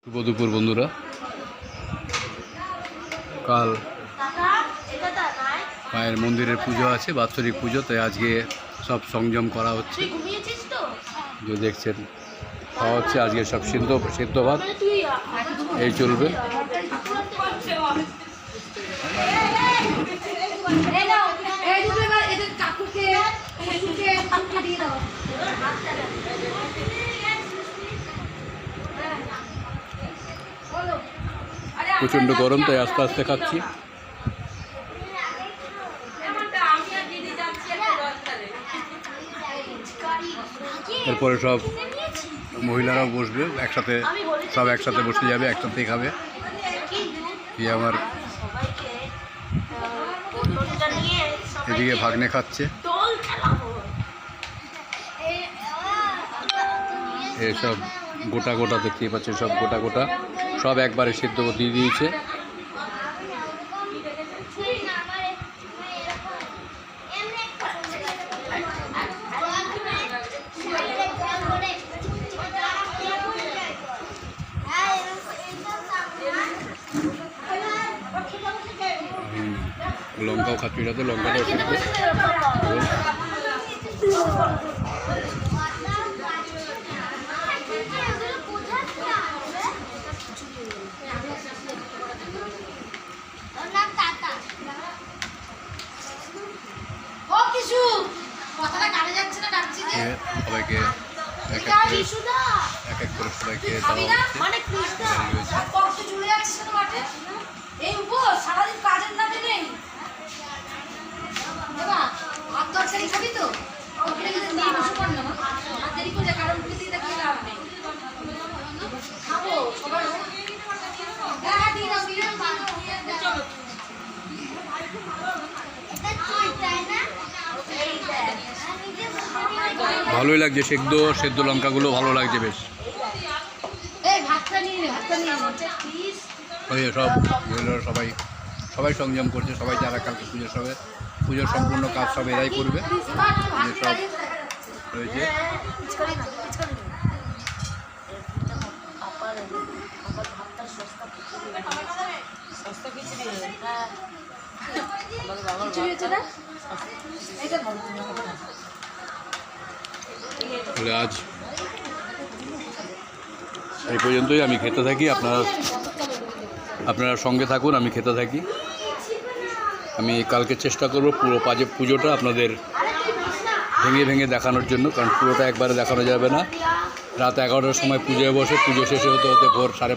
শুভ দুপুর বন্ধুরা। কাল মায়ের মন্দিরের পুজো আছে, বাৎসরিক পুজো, তাই আজকে সব সংযম করা হচ্ছে। যে দেখছেন খাওয়া হচ্ছে আজকে সব সিদ্ধ ভাত এই চলবে। প্রচণ্ড গরম, তাই আস্তে আস্তে খাচ্ছি। এরপরে সব মহিলারাও বসবে একসাথে, সব একসাথে বসে যাবে, একসাথেই খাবে। আমার এদিকে ভাগ্নে খাচ্ছে, এসব গোটা গোটা দেখতেই পাচ্ছে, সব গোটা গোটা সব একবারে সিদ্ধ দিয়ে দিয়েছে। লঙ্কাও খাচ্ছি, যাতে লঙ্কাটাও সিদ্ধ। সবাইকে এক এক করে সবাইকে ভালোই লাগছে, সেদ্ধ লঙ্কাগুলো ভালো লাগছে বেশ। সব মহিলারা সবাই সংযম করছে, সবাই যারা কালকে পুজোর সম্পূর্ণ কাজ সব এরাই করবে। সব রয়েছে বলে। আজ এই পর্যন্তই, আমি খেতে থাকি, আপনারা সঙ্গে থাকুন, আমি খেতে থাকি। আমি কালকে চেষ্টা করব পুরো পুজোটা আপনাদের ভেঙে ভেঙে দেখানোর জন্য, কারণ পুরোটা একবারে দেখানো যাবে না। রাত 11টার সময় পুজোয় বসে, পুজো শেষে হতে হতে ভোর 5:30